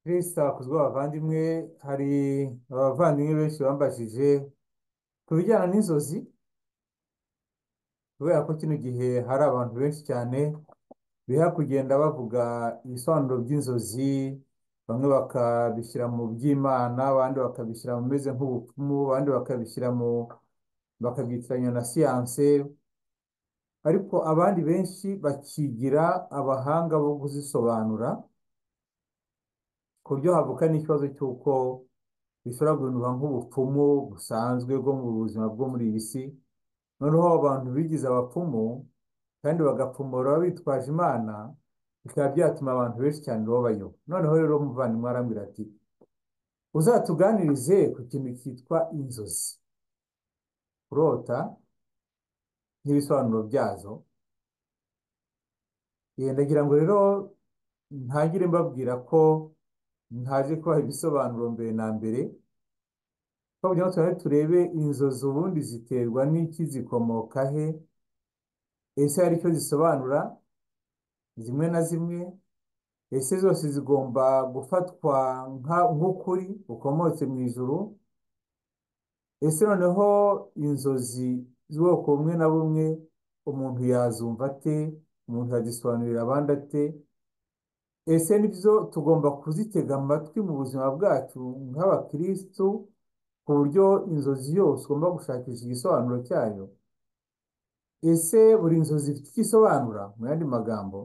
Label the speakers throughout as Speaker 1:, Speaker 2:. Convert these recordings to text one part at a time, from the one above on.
Speaker 1: Kristo akuzwe abavandimwe. Hari abavandimwe benshi bambajije ku bijyana n'inzozi, kubera ko kino gihe hari abantu benshi cyane biha kugenda bavuga ibisobanuro by'inzozi. Bamwe bakabishyira mu by'Imana, abandi bakabishyira mu bimeze nk'ubupfumu, abandi bakabyitiranya na siyanse, ariko abandi benshi bakigira abahanga bo kuzisobanura, ku buryo havuka n'ikibazo cy'uko bishobora guhinduka nk'ubupfumu busanzwe bwo mu buzima bwo muri iyi si. Noneho abantu bigize abapfumu kandi bagapfumura bitwaje Imana, bikaba byatuma abantu benshi cyane babayo. Noneho rero umuvandimwe arambwira ati uzatuganirize ku kintu cyitwa inzozi, kurota n'ibisobanuro byazo. Ndagira ngo rero ntagire mbabwira ko ntaje kubaha ibisobanuro mbere na mbere, kugira ngo turebe inzozi ubundi ziterwa n'iki, zikomoka he, ese hari icyo zisobanura zimwe na zimwe, ese zose zigomba gufatwa nk'ukuri gukomotse mu ijuru, ese noneho inzozi z'ubwoko bumwe na bumwe umuntu yazumva ate, umuntu yazisobanurira abandi ate, ese nibyo tugomba kuzitega amatwi mu buzima bwacu nk'abakristu, ku buryo inzozi yose ugomba gushakisha igisobanuro cyayo. Ese buri nzozi ifite icyo isobanura? Mu yandi magambo,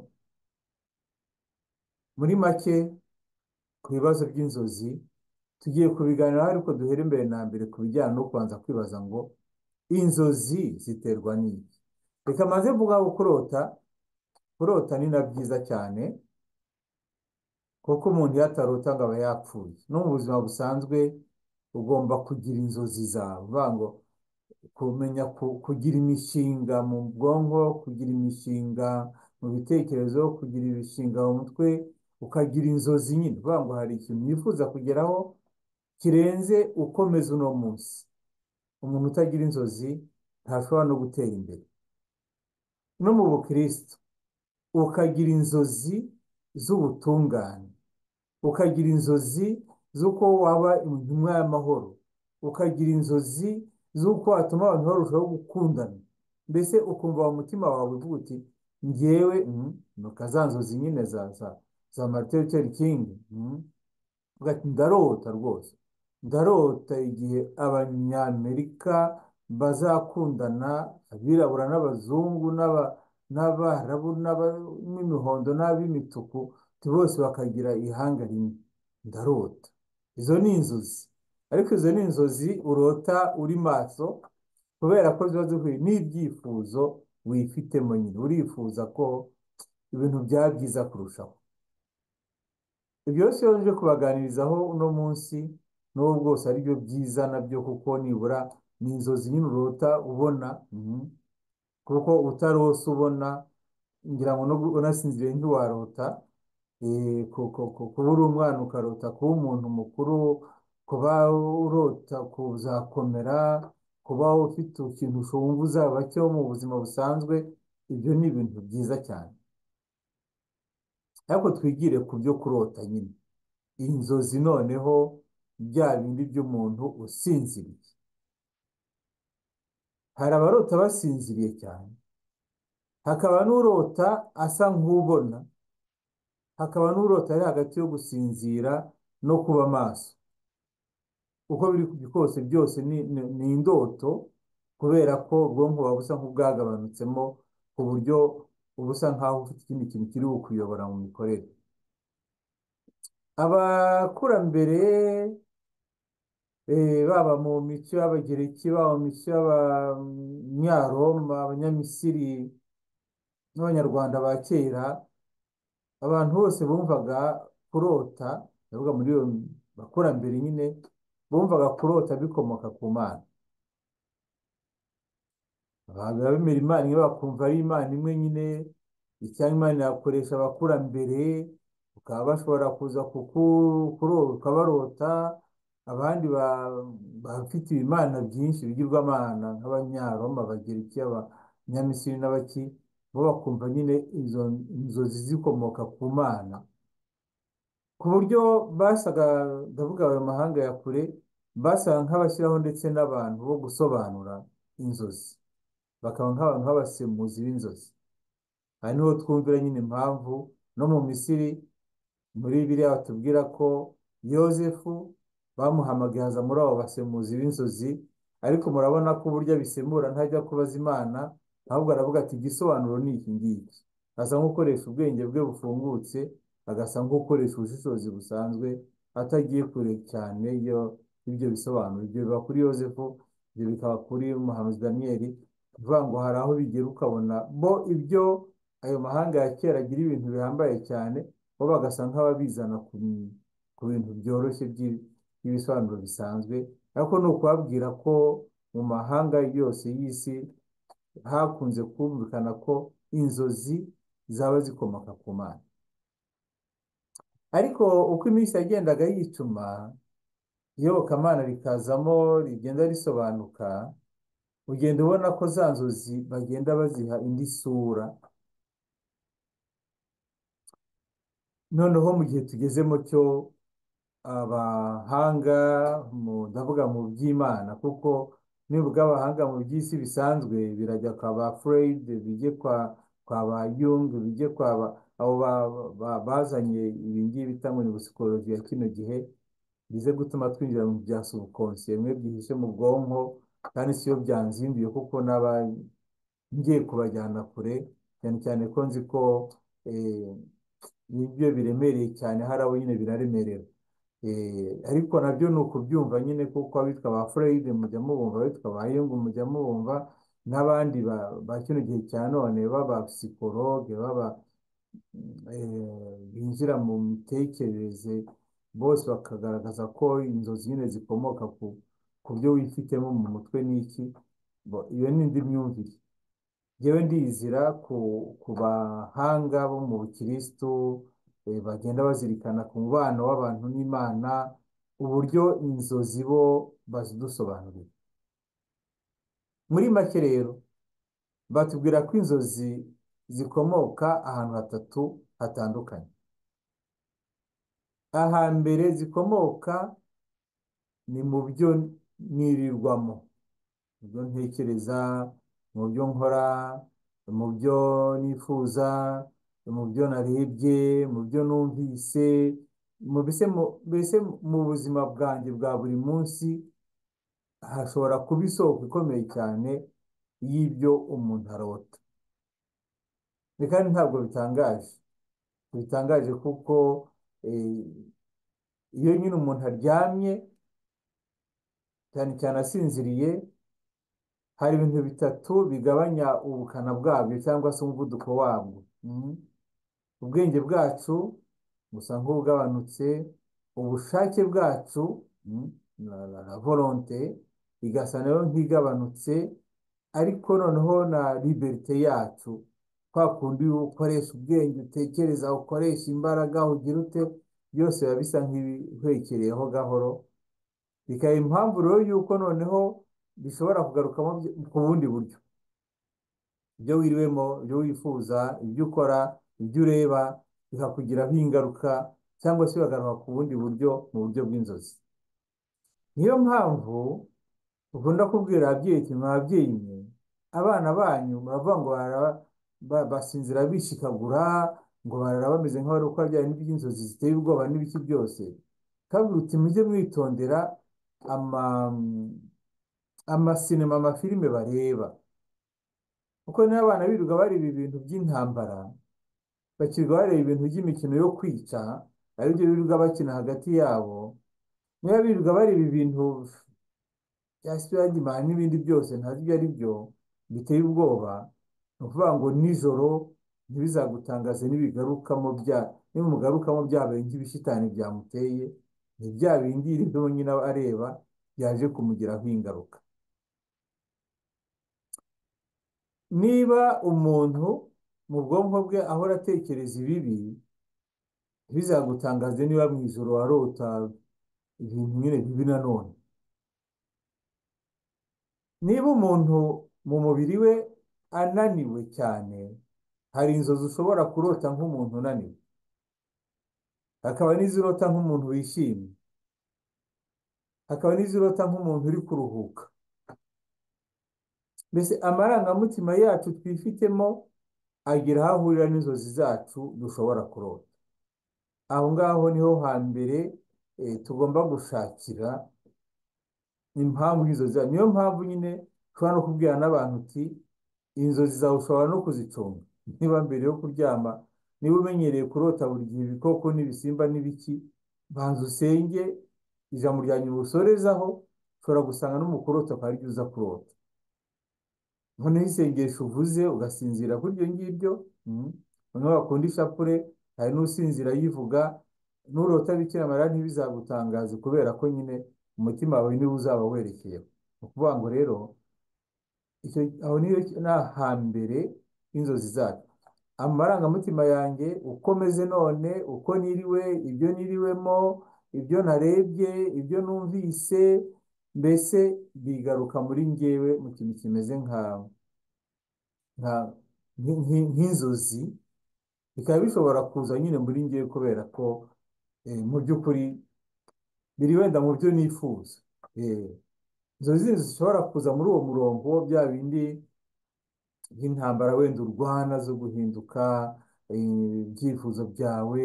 Speaker 1: muri make ku bibazo by'inzozi tugiye kubiganiraho, ariko duhere imbere na mbere ku bijyana no kubanza kwibaza ngo inzozi ziterwa n'iki. Reka maze mvuga ngo kurota ni na byiza cyane, kuko umuntu iyo atarota ngo aba yapfuye. No mu buzima busanzwe ugomba kugira inzozi zawe, uvuga ngo kumenya kugira imishinga mu bwonko, kugira imishinga mu bitekerezo, kugira imishinga mu mutwe, ukagira inzozi nyine, uvuga ngo hari ikintu yifuza kugeraho kirenze ukomeza uno munsi. Umuntu utagira inzozi ntashobora no gutera imbere. No mu bukristo ukagira inzozi z'ubutungane, ukagira inzozi z'uko waba intumwa y'amahoro, ukagira inzozi z'uko watuma abantu barushaho gukundana, mbese ukumva mu mutima wawe uvuga uti njyewe nuka za nzozi nyine za Martin Luther King, ndarota rwose, ndarota igihe abanyamerika bazakundana, abirabura n'abazungu n'abarabu n'imihondo n'ab'imituku, bose bakagira ihanga rimwe. Ndarota. Izo ni inzozi, ariko izo ni inzozi urota uri maso, kubera ko ziba zihuye n'ibyifuzo wifitemo nyine, urifuza ko ibintu byaba byiza kurushaho. Ibyo byose iyo nje kubaganirizaho uno munsi, n'ubu bwose ari byo byiza nabyo, kuko nibura ni inzozi nyine urota ubona, kuko utarose ubona, ngira ngo unasinziriye ntiwarota. Kuba uri umwana ukarota kuba umuntu mukuru, kuba urota kuzakomera, kuba ufite ikintu wumva uzaba cyo mu buzima busanzwe, ibyo ni ibintu byiza cyane. Ariko twigire ku byo kurota nyine, inzozi noneho bya bindi by'umuntu usinziriye. Hari abarota basinziriye cyane, hakaba n'urota asa nk'ubona, hakaba n'urota ari hagati yo gusinzira no kuba maso. Uko biri kose byose ni indoto, kubera ko ubwonko buba busa nk'ubwagabanutsemo, ku buryo uba usa nk'aho ufite ikindi kintu kiri bukuyobora mu mikorere. Abakurambere baba mu mico y'Abagereki, baba mu mico y'Abanyaroma, Abanyamisiri n'Abanyarwanda ba kera, abantu bose bumvaga kurota, ndavuga muri iyo bakurambere nyine, bumvaga kurota bikomoka ku Mana. Abantu bemera Imana imwe bakumva ari Imana imwe nyine, cyangwa Imana yakoresha abakurambere, bakaba bashobora kuza ukabarota. Abandi bafite ibimana byinshi bigirwamana nk'Abanyaroma, Abagereki, Abanyamisiri n'abaki, bo bakumva nyine izo nzozi zikomoka ku Mana. ku buryo basaga, ndavuga ayo mahanga ya kure, basaga nk'abashyiraho ndetse n'abantu bo gusobanura inzozi, bakaba nk'abantu b'abasemuzi b'inzozi. aha niho twumvira nyine impamvu no mu Misiri muri biriya batubwira ko Yozefu bamuhamagaye aza muri abo basemuzi b'inzozi, ariko murabona ko uburyo abisemura ntajya kubaza Imana, ahubwo aravuga ati igisobanuro ni iki ngiki. asa nk'ukoresha ubwenge bwe bufungutse, agasa nk'ukoresha ubushishozi busanzwe, atagiye kure cyane ibyo bisobanuro. Ibyo biba kuri Yozefu, ibyo bikaba kuri umuhanuzi Daniyeli, kuvuga ngo hari aho bigera ukabona bo ibyo ayo mahanga ya kera agira ibintu bihambaye cyane, bo bagasa nk'ababizana ku bintu byoroshye by'ibisobanuro bisanzwe. ariko ni ukubabwira ko mu mahanga yose y'isi hakunze kumvikana ko inzozi zaba zikomoka ku Mana. ariko uko iminsi yagendaga yicuma, iyobokamana rikazamo rigenda risobanuka, ugenda ubona ko za nzozi bagenda baziha indi sura. noneho mu gihe tugezemo cyo, abahanga ndavuga mu by'Imana, kuko nibwo abahanga mu by'isi bisanzwe birajya kwa ba Freud, bijye kwa ba Jung, bijye abo bazanye ibi ngibi bita ngo ni psikoloji ya kino gihe, bize gutuma twinjira mu bya subconscious bimwe byihishe mu bwonko, kandi siyo byanzinduye kuko naba ngiye kubajyana kure, cyane cyane ko nzi ko nibyo biremereye cyane, hari abo nyine biraremerera. ariko nabyo ni ukubyumva nyine, kuko abitwa ba Freud mujya mubumva, abitwa ba Jung mujya mubumva, n'abandi ba kino gihe cya none baba psikologe, binjira mu mitekerereze, bose bakagaragaza ko inzozi nyine zikomoka ku byo wifitemo mu mutwe n'iki. iyo ni indi myumvire. Yewe ndizira ku bahanga bo mu bukirisitu, bagenda bazirikana ku mubano w'abantu n'Imana, uburyo inzozi bo bazidusobanurira. muri make rero batubwira ko inzozi zikomoka ahantu hatatu hatandukanye. ahambere zikomoka ni mu byo nirirwamo, mu byo ntekereza, mu byo nkora, mu byo nifuza, mu byo narebye, mu byo numvise, mbese mu buzima bwanjye bwa buri munsi hashobora kuba isoko ikomeye cyane y'ibyo umuntu arota. kandi ntabwo bitangaje kuko iyo nyine umuntu aryamye cyane cyane asinziriye, hari ibintu bitatu bigabanya ubukana bwabyo cyangwa se umuvuduko wabwo. ubwenge bwacu busa nk'ubugabanutse, ubushake bwacu na volonte igasa nayo nk'igabanutse, ariko noneho na liberite yacu, kwa kundi ukoresha ubwenge, utekereza, ukoresha imbaraga, ugira ute, byose biba bisa nk'ibihwekereyeho gahoro. bikaba impamvu rero yuko noneho bishobora kugarukamo ku bundi buryo. ibyo wiriwemo, ibyo wifuza, ibyo ukora, ibyo ureba, bikakugiraho ingaruka, cyangwa se bikagaruka ku bundi buryo, mu buryo bw'inzozi. niyo mpamvu ukunda kubwira ababyeyi ati mwabyeyi mwe, abana banyu muravuga ngo basinzira bishikagura, ngo barara bameze nk'abari gukora bya bintu by'inzozi ziteye ubwoba n'ibiki byose. kabiri uti mujye mwitondera amasinema, amafilime bareba, kuko niyo abana birirwa bareba ibintu by'intambara, bakirirwa bareba ibintu by'imikino yo kwica, aribyo birirwa bakina hagati yabo, niba birirwa bareba ibintu bya Spiderman n'ibindi byose ntazi ibyo ari byo biteye ubwoba, ni ukuvuga ngo nijoro ntibizagutangaze nimugarukamo byabaye nk'ibishitani byamuteye, ni bya bindi rero nyine areba byaje kumugiraho ingaruka. niba umuntu mu bwonko bwe ahora atekereza ibibi, ntibizagutangaze niba mu ijoro warota ibintu nyine bibi nanone. niba umuntu mu mubiri we ananiwe cyane, hari inzozi ushobora kurota nk'umuntu unaniwe. hakaba n'izirota nk'umuntu wishimye, hakaba n'izirota nk'umuntu uri kuruhuka. Mbese amarangamutima yacu twifitemo agira aho ahurira n'inzozi zacu dushobora kurota. Aho ngaho niho hambere tugomba gushakira impamvu y'inzozi zacu. Niyo mpamvu nyine ushobora no kubwira n'abantu uti inzozi zawe ushobora no kuzicunga. Niba mbere yo kuryama, niba umenyereye kurota buri gihe ibikoko n'ibisimba n'ibiki, banza usenge ijambo rya nyuma usorezaho, ushobora gusanga no mu kurota akaba ariryo uza kurota. Noneho isengesho uvuze ugasinzira kuri ibyo ngibyo, noneho wakunda ishapure, hari n'usinzira yivuga, nurota Bikira Mariya ntibizagutangaze kubera ko nyine umutima wawe niwo uzaba werekeyeho. Ni ukuvuga ngo rero aho niyo ni ahambere y'inzozi zacu. Amarangamutima yanjye uko meze none, uko niriwe, ibyo niriwemo, ibyo narebye, ibyo numvise, mbese bigaruka muri njyewe mu kintu kimeze nk'inzozi, bikaba bishobora kuza nyine muri njyewe kubera ko mu by'ukuri biri wenda mu byo nifuza. Inzozi zishobora kuza muri uwo murongo, bya bindi by'intambara wenda urwana zo guhinduka ibyifuzo byawe,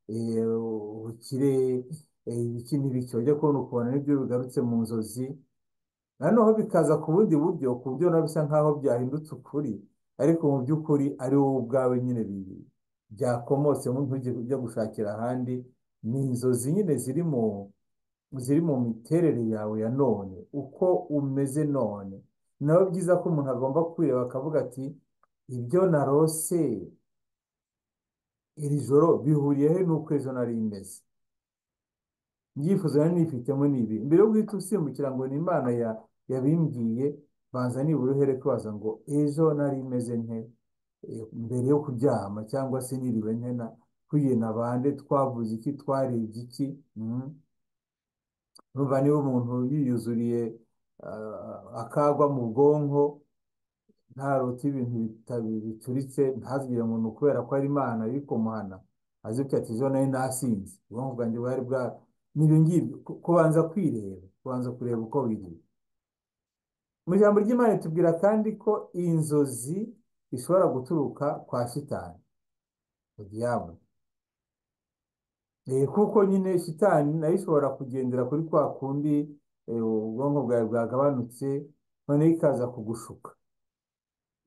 Speaker 1: ubukire, ibiki n'ibiki, wajya kubona ukubona nibyo bigarutse mu nzozi. Noneho bikaza ku bundi buryo, ku buryo na bisa nk'aho byahindutse ukuri, ariko mu by'ukuri ari wowe ubwawe nyine byakomotsemo, ntujye ujya gushakira ahandi. Ni inzozi nyine ziri mu miterere yawe ya none, uko umeze none. Naho byiza ko umuntu agomba kwireba akavuga ati ibyo narose iri joro bihuriye he n'uko ejo nari meze, ibyifuzo nari nifitemo ni ibi. Mbere yo guhita usimbukira ngo ni Imana yabimbwiye, banza nibura uhere kwibaza ngo ejo nari meze nte mbere yo kuryama, cyangwa se niriwe nte, nahuye na bande, twavuze iki, twarebye iki. Urumva niba umuntu yiyuzuriye akagwa mu bwonko, ntarota ibintu bicuritse, ntazigire ngo ni ukubera ko ari Imana iri kumuhana, azi ko ati ejo nari nasinze, ubwonko bwanjye bwari n'ibyo ngibyo. Kubanza kwireba, kubanza kureba uko biri. Mu ijambo ry'Imana tubwira kandi ko iyi nzozi ishobora guturuka kwa Shitani, diable. Kuko nyine Shitani nayo ishobora kugendera kuri kwa kundi ubwonko bwawe bwagabanutse, noneho ikaza kugushuka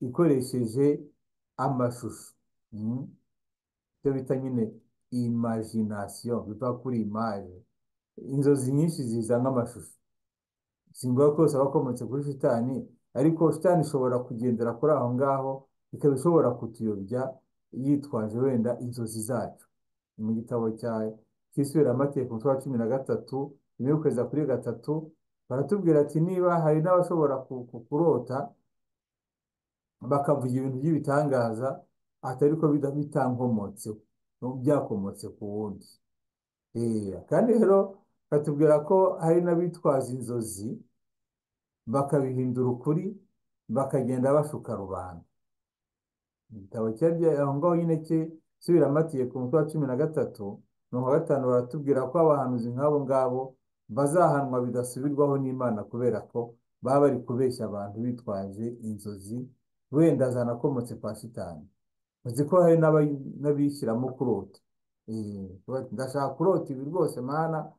Speaker 1: ikoresheje amashusho, icyo bita nyine imagination, biva kuri image. Inzozi nyinshi ziza nk'amashusho, singombwa ko yose aba akomotse kuri Shitani, ariko Shitani ishobora kugendera kuri aho ngaho, ikaba ishobora kutuyobya yitwaje wenda inzozi zacu. Mu gitabo cy'Isubiramategeko umutwe wa 13 rimwe kugeza kuri 3 baratubwira ati niba hari n'abashobora kurota bakavuga ibintu by'ibitangaza atari ko bitankomotseho, byakomotse ku wundi. Kandi rero batubwira ko hari n'abitwaza inzozi bakabihindura ukuri, bakagenda bashuka rubanda. Igitabo aho ngaho nyine cy'Isubiramategeko umutwe wa 13 mirongo 5 baratubwira ko abahanuzi nk'abo ngabo bazahanwa bidasubirwaho n'Imana, kubera ko baba bari kubeshya abantu bitwaje inzozi wenda zanakomotse kwa Shitani. Uzi ko hari n'abishyiramo kurota, ndashaka kurota ibi rwose Mana,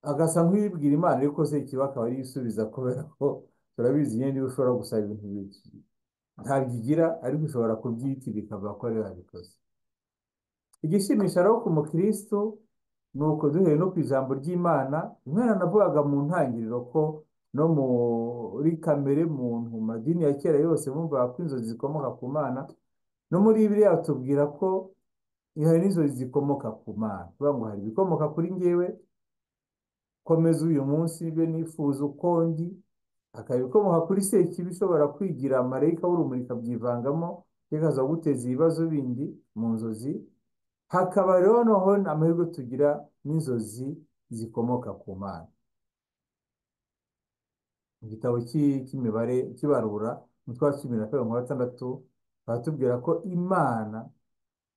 Speaker 1: agasa nk'uyibwira Imana, ariko se ikiba akaba ari isubiza, kubera ko turabizi nyine ushobora gusaba ibintu ntabyo igira, ariko ushobora kubyitira ikavuga ko ari yabikoze. Igishimisha rero ku mukristo ni uko duhere no ku ijambo ry'Imana. Umwana navugaga mu ntangiriro ko no muri kamere muntu, mu madini ya kera yose bumvaga ko inzozi zikomoka ku Mana, no muri Bibiliya batubwira ko hari n'inzozi zikomoka ku Mana. Tuvuga ngo hari ibikomoka kuri njyewe komeza uyu munsi be nifuza uko ndi, hakaba ibikomoka kuri Sekibi ishobora kwigira marayika w'urumuri ikabyivangamo bikaza guteza ibibazo bindi mu nzozi. Hakaba rero noneho amahirwe tugira n'inzozi zikomoka ku Mana. Mu gitabo cy'imibare kibarura umutwe wa 12 baratubwira ko Imana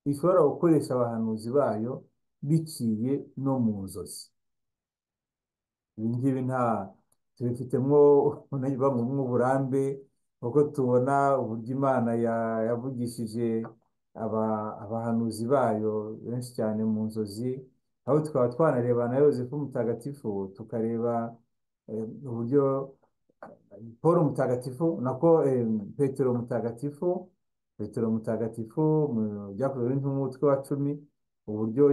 Speaker 1: ishobora gukoresha abahanuzi bayo biciye no mu nzozi. Ibi ngibi tubifitemo nk'uburambe kuko tubona uburyo Imana yavugishije abahanuzi bayo benshi cyane mu nzozi, aho tukaba twanareba na Yozefu mutagatifu, tukareba uburyo Paul mutagatifu nako Petero mutagatifu, Petero mutagatifu mu byakozwe n'intumwa umutwe wa 10, uburyo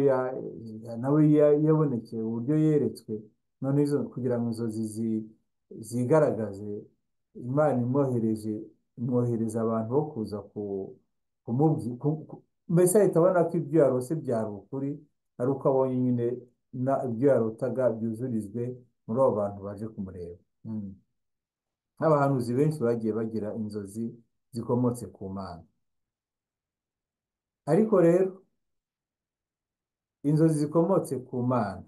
Speaker 1: nawe yabonekeye, uburyo yeretswe, none izo kugira ngo inzozi zigaragaze, Imana imwohereza abantu bo kuza kumubwira, mbese ahita abona ko ibyo yarose byari ukuri, ari uko abonye nyine ibyo yarotaga byuzurijwe muri abo bantu baje kumureba. Nk'abahanuzi benshi bagiye bagira inzozi zikomotse ku Mana. Ariko rero inzozi zikomotse ku Mana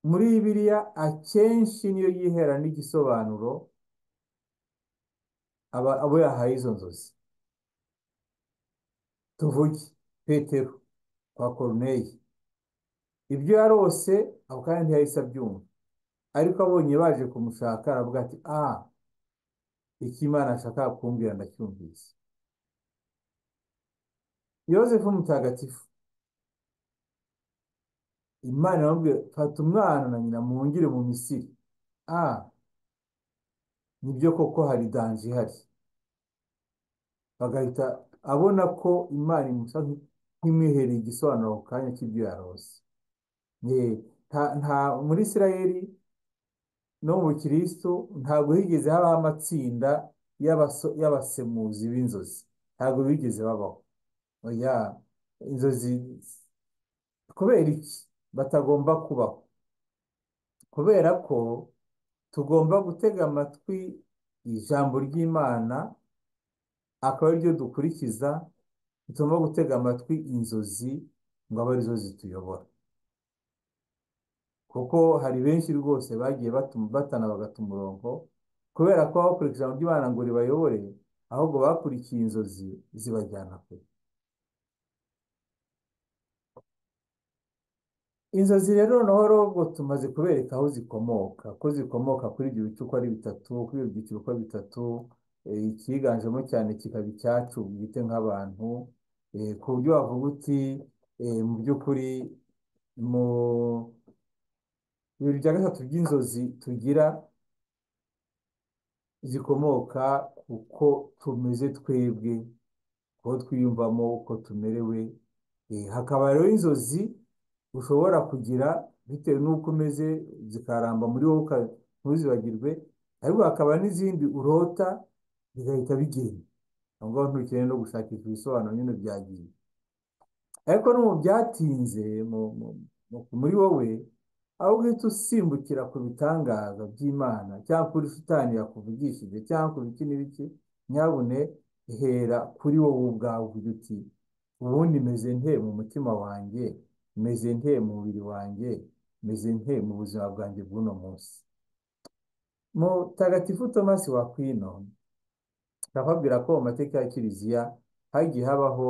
Speaker 1: muri Bibiliya akenshi niyo yihera n'igisobanuro abo yahaye izo nzozi. Tuvuge Petero kwa Koruneye, ibyo yarose ako kanya ntiyahise abyumva, ariko abonye baje kumushaka aravuga ati icyo Imana ashaka kumbwira ndacyumvise. Yozefu mutagatifu, Imana iramubwira fata umwana na nyina muhungire mu Misiri. Nibyo koko hari danje ihari, bagahita abona ko Imana imusa nk'imwihereye igisobanuro ako kanya cy'ibyo yarose. Muri Isirayeli no mu Bukristo ntabwo higeze habaho amatsinda y'abasemuzi b'inzozi, ntabwo bigeze babaho. Inzozi kubera iki batagomba kubaho? Kubera ko tugomba gutega amatwi ijambo ry'Imana, akaba ariryo dukurikiza. Tugomba gutega amatwi inzozi ngo abe arizo zituyobora, kuko hari benshi rwose bagiye batana bagata umurongo kubera ko bakurikije ijambo ry'Imana ngo ribayobore, ahubwo bakurikiye inzozi zibajyana kure. Inzozi rero noneho ubwo tumaze kubereka aho zikomoka, ko zikomoka kuri ibyo bice uko ari bitatu, kuri ibyo byiciro uko ari bitatu, ikiganjemo cyane kikaba icyacu bwite nk'abantu, ku buryo wavuga uti mu by'ukuri mu bibiri bya gatatu by'inzozi tugira zikomoka uko tumeze twebwe, uko twiyumvamo, uko tumerewe. Hakaba rero inzozi ushobora kugira bitewe n'uko umeze, zikaramba muri wowe ntuzibagirwe, ariko hakaba n'izindi urota bigahita bigenda aho ngaho, ntukeneye no gushakisha ibisobanuro, nyine byagiye. Ariko no mu byatinze muri wowe, aho uhita usimbukira ku bitangaza by'Imana cyangwa kuri shitani yakuvugishije cyangwa ku biki n'ibiki, nyabune hera kuri wowe ubwawe uvuga uti ubundi meze nte mu mutima wanjye, meze nte mu mubiri wanjye, meze nte mu buzima bwanjye bw'uno munsi. Mutagatifu Tomasi wa Aquino akababwira ko mu mateka ya Kiliziya hagiye habaho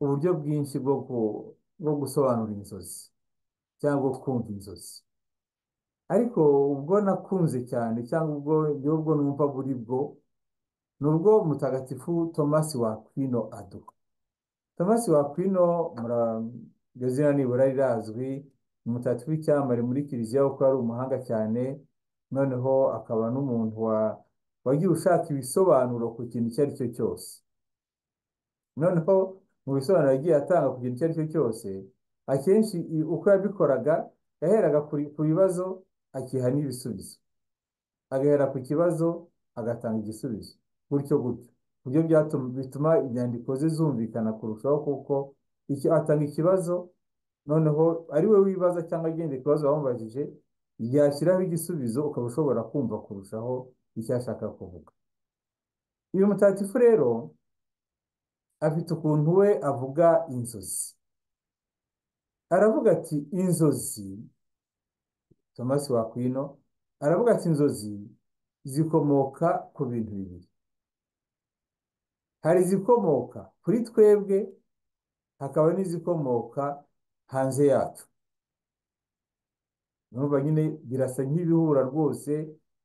Speaker 1: uburyo bwinshi bwo gusobanura inzozi cyangwa kumva inzozi. Ariko ubwo nakunze cyane cyangwa ubwo numva buri bwo ni ubwo Mutagatifu Tomasi wa Aquino aduha. Tomasi wa Aquino iryo zina nibura rirazwi, umutagatifu w'icyamamare muri Kiliziya kuko ari umuhanga cyane, noneho akaba n'umuntu wagiye ushaka ibisobanuro ku kintu icyo ari cyo cyose. Noneho mu bisobanuro yagiye atanga ku kintu icyo ari cyo cyose, akenshi uko yabikoraga yaheraga ku bibazo akiha n'ibisubizo, agahera ku kibazo agatanga igisubizo, gutyo gutyo, uburyo bituma inyandiko ze zumvikana kurushaho, kuko atanga ikibazo noneho ari we wibaza cyangwa agenda ikibazo wamubajije, yashyiraho igisubizo ukaba ushobora kumva kurushaho icyo ashaka kuvuga. Uyu mutagatifu rero afite ukuntu we avuga inzozi. Aravuga ati inzozi, Tomasi wa Aquino aravuga ati inzozi zikomoka ku bintu bibiri. hari izikomoka kuri twebwe, hakaba n'izikomoka hanze yacu. Numva nyine birasa nk'ibihura rwose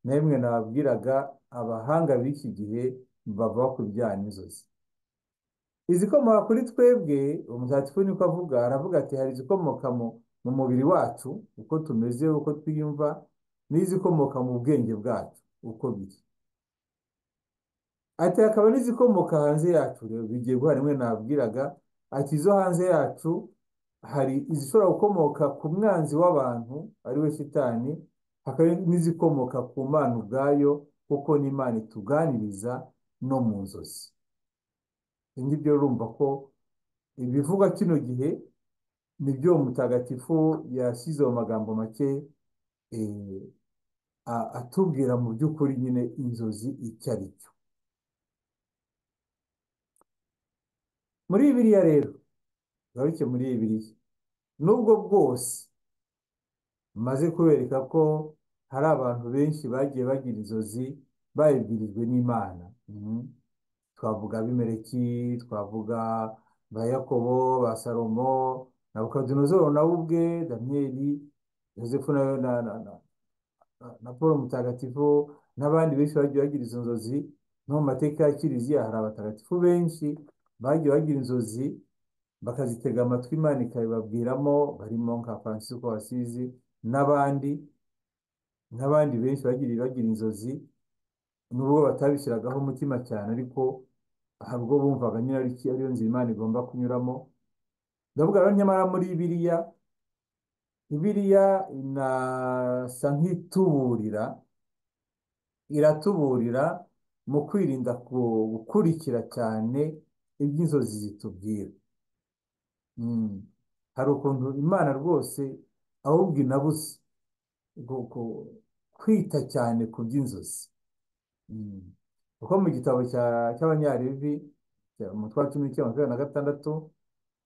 Speaker 1: na bimwe nababwiraga abahanga b'iki gihe bavuga ku bijyanye n'inzozi. Izikomoka kuri twebwe, umutagatifu niko avuga, aravuga ati hari izikomoka mu mubiri wacu uko tumeze, uko twiyumva, n'izikomoka mu bwenge bwacu uko biri. Ati hakaba n'izikomoka hanze yacu, rero bigiye guhana rimwe nababwiraga, ati izo hanze yacu hari izishobora gukomoka ku mwanzi w'abantu ari we Shitani, hakaba n'izikomoka ku Mana ubwayo, kuko n'Imana ituganiriza no mu nzozi. Ibi ngibyo urumva ko ibivugwa kino gihe nibyo mutagatifu yashyize mu magambo make atubwira mu by'ukuri nyine inzozi icyo ari cyo. Muri Bibiliya rero, garuke muri Bibiliya, nubwo bwose maze kubereka ko hari abantu benshi bagiye bagira inzozi babibwirijwe n'Imana. Twavuga Abimeleki, twavuga ba Yakobo, ba Salomo, Nabukadinezari nawe ubwe, Daniyeli, Yosefu na Paul mutagatifu, n'abandi benshi bagiye bagira izo nzozi. No mu mateka ya Kiliziya hari abatagatifu benshi bagiye bagira inzozi bakazitega amatwi Imana ikabibabwiramo, barimo nka Francisco Wasizi n'abandi benshi bagira inzozi, nubwo batabishyiragaho umutima cyane, ariko hari ubwo bumvaga nyine ariyo nzira Imana igomba kunyuramo. Ndavuga rero nyamara muri Bibiliya inasa nk'ituburira, iratuburira mu kwirinda gukurikira cyane iby'inzozi zitubwira. Hari ukuntu Imana rwose ahubwo inabuze kwita cyane ku by'inzozi. Kuko mu gitabo cy'Abanyalevi umutwe wa 19:26,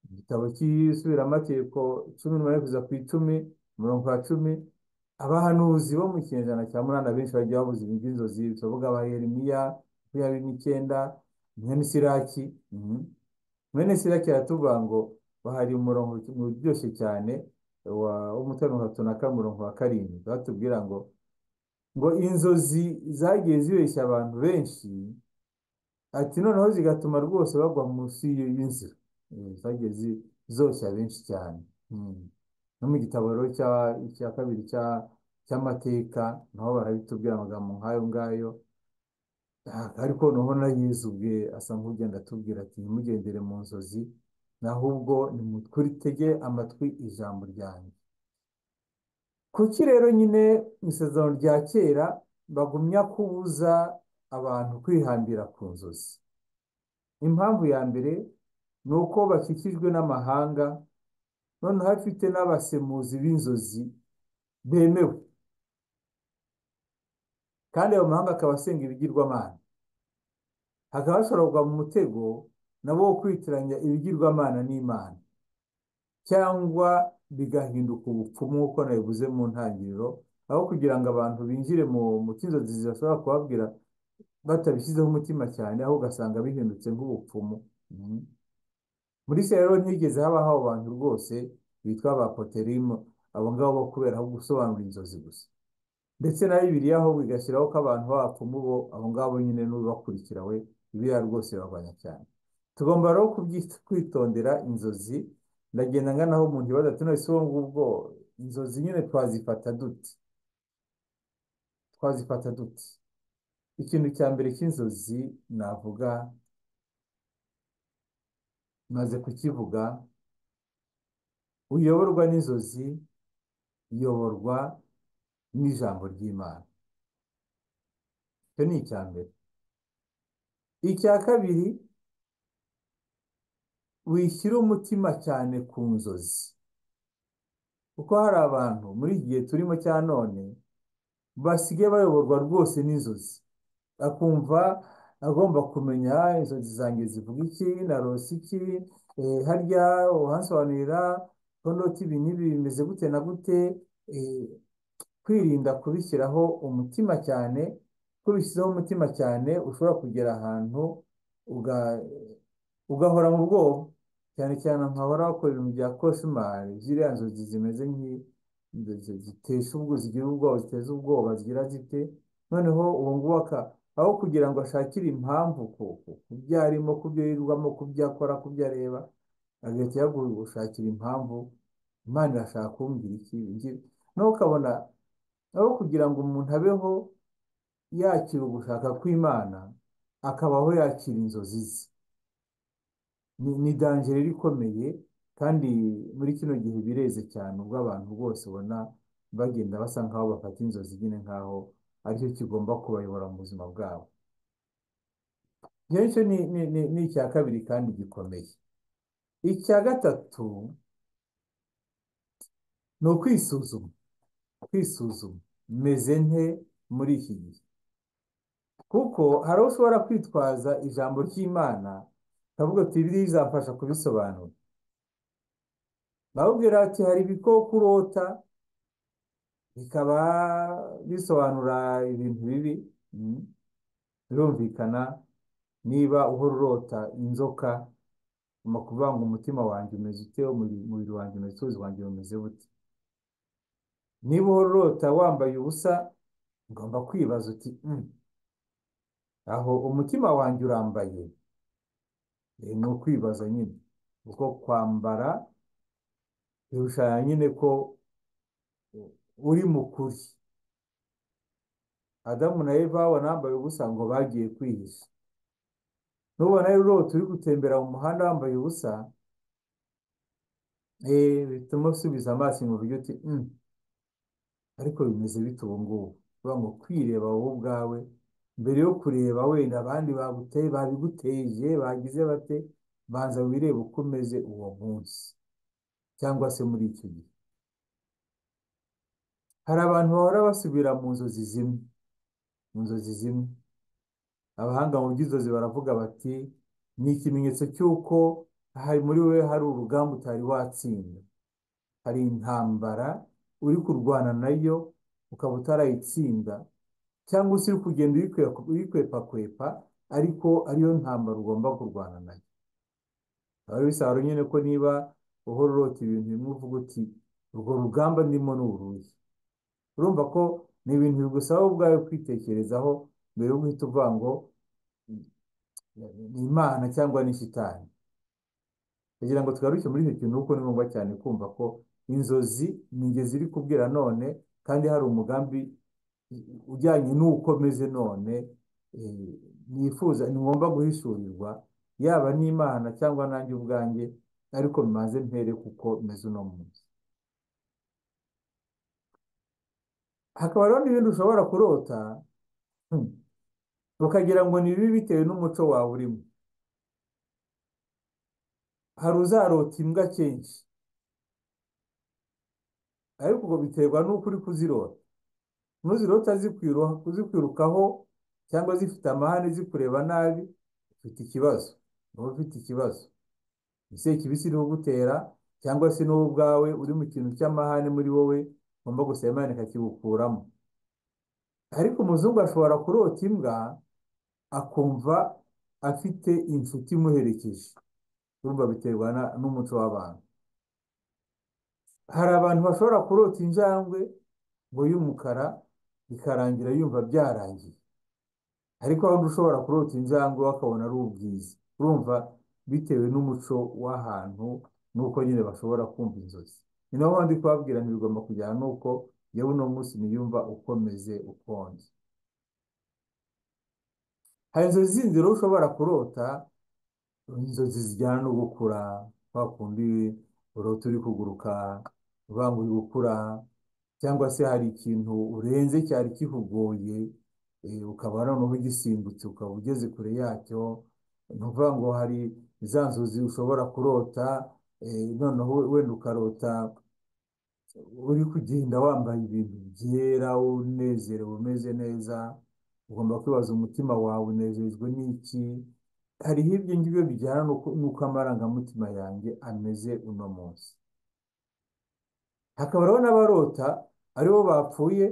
Speaker 1: igitabo cy'Isubiramategeko 18:10, umurongo wa 10, abahanuzi bo mu kinyejana cya munani benshi bagiye babuze iby'inzozi. Tuvuga aba Yeremiya 29, mwene Siraki aratuvuga ngo bahari umurongo uryoshye cyane w'umutwe wa 3 umurongo wa 7, batubwira ngo inzozi zagiye zibeshya abantu benshi, ati noneho zigatuma rwose bagwa munsi y'inzira. Zagiye zoshya benshi cyane. No mu gitabo rero cya kabiri cy'amateka naho barabitubwira amagambo nk'ayo ngayo. Ariko noneho na Yezu ubwe asa nk'ugenda atubwira ati ntimugendere mu nzozi, ahubwo nimutege amatwi ijambo ryanjye. Kuki rero nyine mu isezerano rya kera bagumya kubuza abantu kwihambira ku nzozi? Impamvu ya mbere ni uko bakikijwe n'amahanga, noneho hafite n'abasemuzi b'inzozi bemewe, kandi ayo mahanga akaba asenga ibigirwamana. Hakaba hashobora kugwa mu mutego nabo wo kwitiranya ibigirwamana n'Imana, cyangwa bigahinduka ubupfumu nk'uko nabivuze mu ntangiriro, aho kugira ngo abantu binjire mu cy'inzozi zibashobora kubabwira batabishyizeho umutima cyane, aho ugasanga bihindutse nk'ubupfumu. Muri se rero ntihigeze habaho abo bantu rwose bitwa ba Poterimu, abo ngabo bo kubera aho gusobanura inzozi gusa. Ndetse na Bibiliya aho bigashyiraho ko abantu b'abapfumu bo abo ngabo nyine n'ubakurikira we, Bibiliya rwose barwanya cyane. Tugomba rero kwitondera inzozi. Ndagenda nganaho umuntu ibaza ati none se ngubwo inzozi nyine twazifata dute? Ikintu cya mbere cy'inzozi navuga, maze kukivuga, uyoborwa n'inzozi, uyoborwa n'ijambo ry'Imana. Icyo ni icya mbere. Icya kabiri, wishyira umutima cyane ku nzozi, kuko hari abantu muri iki gihe turimo cya none basigaye bayoborwa rwose n'inzozi, akumva agomba kumenya inzozi zanjye zivuga iki, narose iki, harya uhansobanurira ko ndota ibi n'ibi bimeze gute na gute. Kwirinda kubishyiraho umutima cyane, kubishyizeho umutima cyane ushobora kugera ahantu uga- ugahora mu bwoba, cyane cyane nkahora wakora ibintu bya koshimari, ziriya nzozi zimeze zitesha ubwo zigira ubwoba, ziteza ubwoba, zigira zite. Noneho uwo nguwo aho kugira ngo ashakire impamvu ku byo arimo, ku byo yirirwamo, ku byo akora, ku byo areba, agahita gushakira impamvu. Imana irashaka kumbwira iki? Nawe ukabona aho kugira ngo umuntu abeho yakira ugushaka kw'Imana, akabaho yakira inzozi ze. Ni danje rero ikomeye, kandi muri kino gihe bireze cyane, ubwo abantu rwose ubona bagenda basa nkaho bafata inzozi nyine nkaho aricyo kigomba kubayobora mu buzima bwabo. Icyo ni icya kabiri kandi gikomeye. Icya gatatu ni ukwisuzuma. Kwisuzuma, meze nte muri iki gihe? Kuko hari aho ushobora kwitwaza ijambo ry'Imana ukavuga ati Bibiliya izamfasha kubisobanura. Babwira ati hari ibikoko urota bikaba bisobanura ibintu bibi. Birumvikana, niba uhora urota inzoka, ugomba kuvuga ngo umutima wanjye umeze ute, umubiri wanjye umeze ute, ubuzima wanjye bumeze bute. Niba uhora urota wambaye ubusa, ugomba kwibaza uti aho umutima wanjye urambaye. Ni ukwibaza nyine, kuko kwambara birushanya nyine ko uri mu kuri. Adamu na Eva babona bambaye ubusa ngo bagiye kwihisha. Nubona rero urota uri gutembera mu muhanda wambaye ubusa, bituma usubiza amaso mu buryo uti ariko bimeze bite ubu ngubu? Kuvuga ngo kwireba wowe ubwawe, mbere yo kureba wenda abandi babiguteje bagize bate, banza wirebe uko umeze uwo munsi cyangwa se muri icyo gihe. Hari abantu bahora basubira mu nzozi zimwe, mu nzozi zimwe. Abahanga mu by'inzozi baravuga bati ni ikimenyetso cy'uko muri wowe hari urugamba utari watsinda, hari intambara uri kurwana nayo ukaba utarayitsinda, cyangwa se uri kugenda uyikwepakwepa, ariko ariyo ntambara ugomba kurwana nayo. Biba bisaba nyine ko niba uhora urota ibintu bimwe uvuga uti urwo rugamba ndimo ni uruhe. Urumva ko ni ibintu bigusaba ubwawe kwitekerezaho mbere yo guhita uvuga ngo ni Imana cyangwa ni shitani. Kugira ngo tugaruke muri icyo kintu, kuko ni ngombwa cyane kumva ko inzozi ni njye ziri kubwira none, kandi hari umugambi ujyanye n'uko meze none, nifuza ni ngomba guhishurirwa, yaba n'Imana cyangwa nanjye ubwanjye, ariko bimaze mpere kuko meze uno munsi. Hakaba rero n'ibindi ushobora kurota ukagira ngo ni bibi bitewe n'umuco wawe urimo. Hari uzarota imbwa kenshi, ariko ubwo biterwa n'uko uri kuzirota. Nuzirota zikwirukaho cyangwa zifite amahane zikureba nabi, ufite ikibazo. Uba ufite ikibazo. Ese kibisi iriho gutera, cyangwa se n'wowe ubwawe uri mu kintu cy'amahane muri wowe, ugomba gusaba Imana ikakigukuramo. Ariko umuzungu ashobora kurota imbwa akumva afite inshuti imuherekeje. Urumva biterwa n'umuco w'abantu. Hari abantu bashobora kurota injangwe ngo y'umukara bikarangira yumva byarangiye, ariko abandi ushobora kurota injangwe bakabona ari ubwiza. Urumva bitewe n'umuco w'ahantu n'uko nyine bashobora kumva inzozi. Ni naho ndi kubabwira ntibigomba kujyana n'uko yewe uno munsi niyumva ukomeze ukonje. Hari inzozi zindi rero ushobora kurota, inzozi zijyana no gukura, kwa kundi urota uri kuguruka uvuga ngo uri gukura, cyangwa se hari ikintu urenze cyari kihugoye, ukaba noneho ugisimbutse ukaba ugeze kure yacyo. Ni ukuvuga ngo hari za nzozi ushobora kurota, noneho wenda ukarota uri kugenda wambaye ibintu byera, unezerewe umeze neza. Ugomba kwibaza umutima wawe unezejwe n'iki. Hariho ibyo ngibyo bijyana n'uko amarangamutima yanjye ameze uno munsi. Hakaba rero n'abarota aribo bapfuye,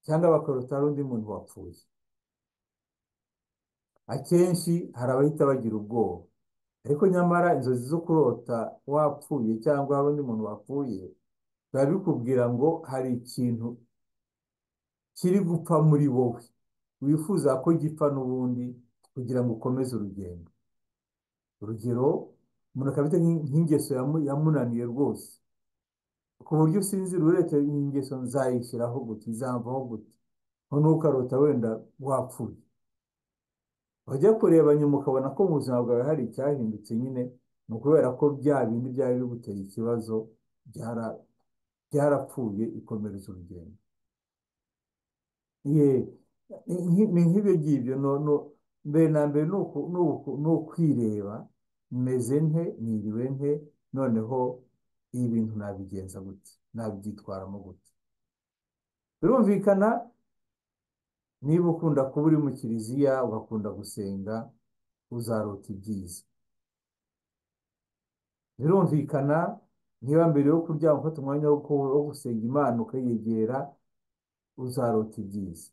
Speaker 1: cyangwa bakarota ari undi muntu wapfuye. akenshi hari abahita bagira ubwoba, ariko nyamara inzozi zo kurota wapfuye cyangwa hari undi muntu wapfuye biba bikubwira ngo hari ikintu kiri gupfa muri wowe wifuza ko gipfa n'ubundi kugira ngo ukomeze urugendo. Urugero, umuntu akaba afite nk'ingeso yamunaniye rwose ku buryo usinzira uretse iyi ngeso nzayishyiraho gute, izamvaho gute, noneho ukarota wenda wapfuye, wajya kureba nyuma ukabona ko mu buzima bwawe hari icyahindutse, nyine ni ukubera ko bya bindi byari biguteye ikibazo byarapfuye, ikomereza urugendo. Ye, ni nk'ibyo ngibyo, mbere na mbere ni ukwireba, meze nte, niriwe nte, noneho ibi bintu nabigenza gute, nabyitwaramo gute. Birumvikana niba ukunda kuba uri mu kiliziya ugakunda gusenga, uzarota ibyiza. Birumvikana niba mbere yo kuryama ufata umwanya wo gusenga Imana ukayegera, uzarota ibyiza.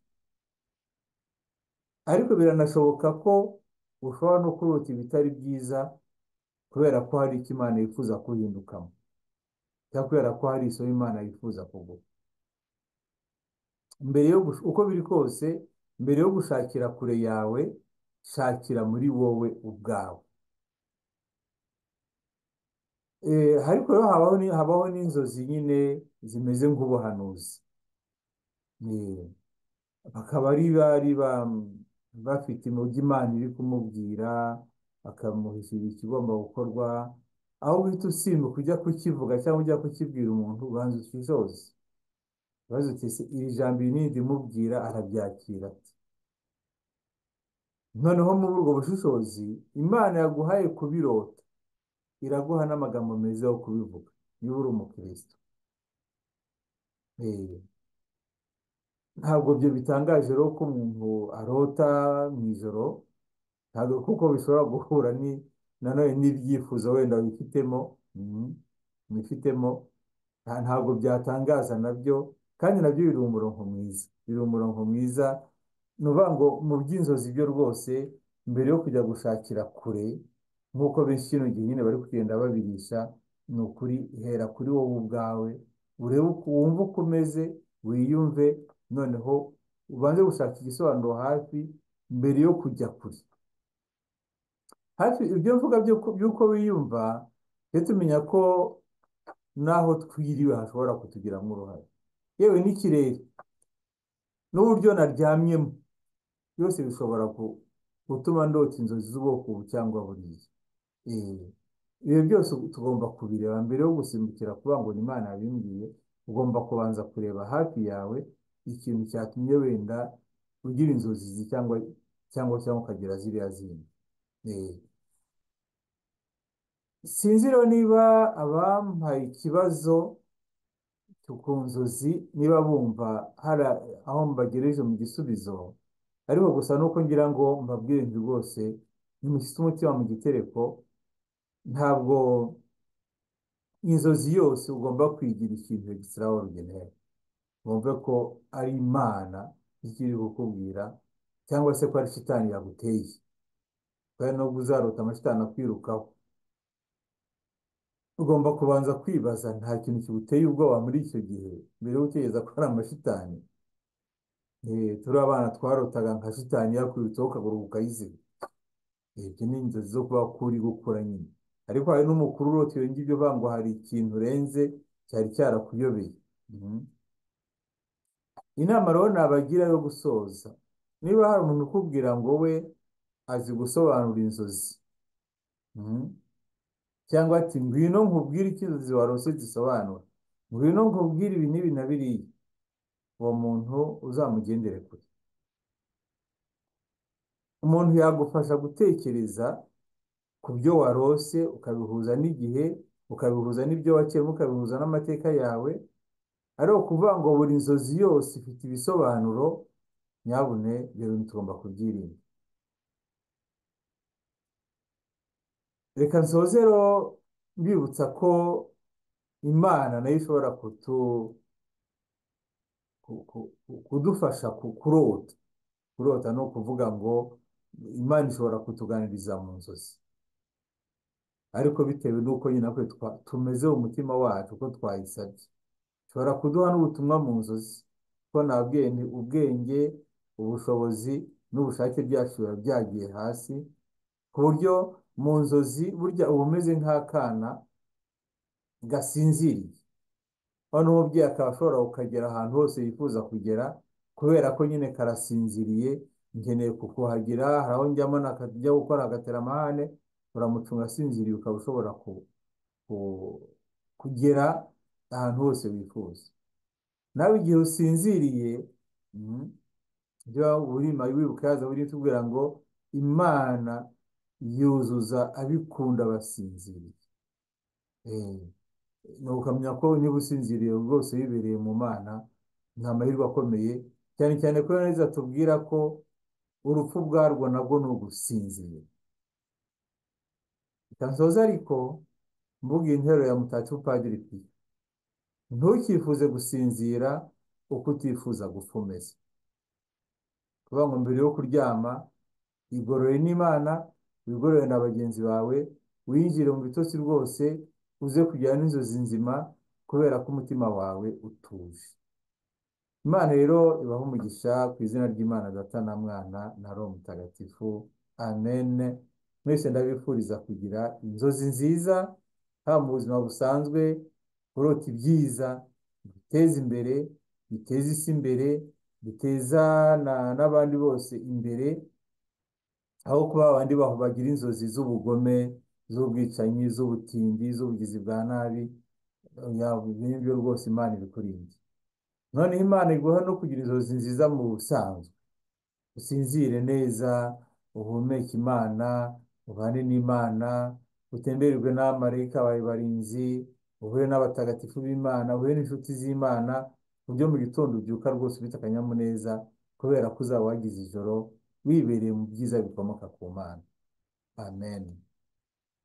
Speaker 1: Ariko biranashoboka ko ushobora no kurota ibitari byiza kubera ko hari icyo Imana yifuza kuhindukamo, cyangwa kubera ko hari isomo Imana yifuza kuguha. Uko biri kose, mbere yo gushakira kure yawe, shakira muri wowe ubwawe. Ariko rero habaho n'inzozi nyine zimeze nk'ubuhanuzi. Bakaba ari bafite ibyo Imana iri kumubwira, bakamuhisira ikigomba gukorwa, aho uhita usimbuka ujya kukivuga cyangwa ujya kukibwira umuntu, ubanza ushishoze, ubaze uti ese iri jambo iri ndimubwira arabyakira ate? Noneho muri ubwo bushishozi Imana yaguhaye kubirota, iraguha n'amagambo meza yo kubivuga niba uri umukristo. Ntabwo byo bitangaje rero ko umuntu arota mu ijoro, ntabwo, kuko bishobora guhura nanone n'ibyifuzo wenda wifitemo, ntabwo byatangaza nabyo, kandi nabyo biri umurongo mwiza, biri umurongo mwiza. Ni ukuvuga ngo mu by'inzozi byo rwose, mbere yo kujya gushakira kure nk'uko benshi kino gihe nyine bari kugenda babirisha, ni ukuri hera kuri wowe ubwawe, urebe wumve uko umeze, wiyumve, noneho ubanze gushaka igisobanuro hafi mbere yo kujya kure. Hafi ibyo mvuga by'uko wiyumva, tujye tumenya ko n'aho twiriwe hashobora kutugiramo uruhare, yewe n'ikirere n'uburyo naryamyemo, byose bishobora gutuma ndota inzozi z'ubwoko cyangwa buriya. Ibyo byose tugomba kubireba mbere yo gusimbukira kuvuga ngo ni Imana yabimbwiye. Ugomba kubanza kureba hafi yawe ikintu cyatumye wenda ugira inzozi cyangwa ukagira ziriya zindi. Sinzi rero niba abampaye ikibazo ku nzozi niba bumva hari aho mbagereje mu gisubizo, ariko gusa nuko ngira ngo mbabwire nti rwose nimushyitse umutima mu gitereko, ntabwo inzozi yose ugomba kwigira ikintu extraordinaire, wumve ko ari Imana ikiri kukubwira, cyangwa se ko ari shitani yaguteye, kandi nubwo uzarota amashitani akwirukaho, ugomba kubanza kwibaza nta kintu kiguteye ubwoba muri icyo gihe mbere yo gutegereza ko ari amashitani. Turi abana twarotaga nka shitani yakwirutseho ukaguru ukayiziga. Ibyo ni inzozi zo kuba kuri gukura nyine, ariko hari n'umukuru urota iyo ngibyo uvuga ngo hari ikintu urenze cyari cyarakuyobeye. Inama rero nabagira yo gusoza, niba hari umuntu ukubwira ngo we azi gusobanura inzozi, cyangwa ati ngwino nkubwire icyo inzozi warose zisobanura, ngwino nkubwire ibi n'ibi na biriya, uwo muntu uzamugendere kure. Umuntu yagufasha gutekereza ku byo warose, ukabihuza n'igihe, ukabihuza n'ibyo wakemura, ukabihuza n'amateka yawe, ari ukuvuga ngo buri nzozi yose ifite ibisobanuro. Nyabune rero tugomba kubyirinda. Reka nsoze rero mbibutsa ko Imana nayo ishobora kudufasha kurota. Kurota ni ukuvuga ngo Imana ishobora kutuganiriza mu nzozi, ariko bitewe n'uko nyine natwe tumeze mu mutima wacu uko twayisabye, ishobora kuduha n'ubutumwa mu nzozi, kuko nabwiye ni ubwenge, ubushobozi n'ubushake byacu biba byagiye hasi, ku buryo mu nzozi burya uba umeze nk'akana gasinziriye, noneho umubyeyi akaba ashobora kukagera ahantu hose yifuza kugera, kubera ko nyine karasinziriye, nkeneye kukuhagira, hari aho njyamo nakajya gukora agatera amahane, uramucunga asinziriye ukaba ushobora ku- kugera ahantu hose wifuza. Nawe igihe usinziriye, mm, jya urima wibuka yaza buri tubwira ngo Imana yuzuza abikunda basinziriye. Eh, ni ukamenya ko niba usinziriye rwose wibereye mu Mana, ni amahirwe akomeye, cyane cyane ko neza tubwira ko urupfu ubwarwo nabwo ni ugusinzira. Reka nsoze ariko mvuga interuro ya Mutagatifu Padiri Pio, ntukifuze gusinzira uko utifuza gupfa umeze. Kuvuga ngo mbere yo kuryama igorore n'Imana, wigorore na bagenzi bawe, winjire mu bitotsi rwose, uze kugira n'inzozi nzima, kubera ko umutima wawe utuje. Imana rero ibaha umugisha ku izina ry'Imana Data na Mwana na Roho Mutagatifu. Amen. Mwese ndabifuriza kugira inzozi nziza, haba mu buzima busanzwe, kurota ibyiza biteza imbere, biteza isi imbere, biteza n'abandi bose imbere, aho kuba abandi bagira inzozi z'ubugome, z'ubwicanyi, z'ubutindi, z'ubugizi bwa nabi. Ibyo rwose Imana ibikurinde. Noneho Imana iguha no kugira inzozi nziza mu busanzwe, usinzire neza, uhumeke Imana, ubane n'Imana, utembererwe n'abamarayika bawe barinzi, uhure n'abatagatifu b'Imana, uhure n'inshuti z'Imana, ku buryo mu gitondo ubyuka rwose ufite akanyamuneza, kubera ko uzaba wagize ijoro wibereye mu byiza bikomoka ku Mana. Amen.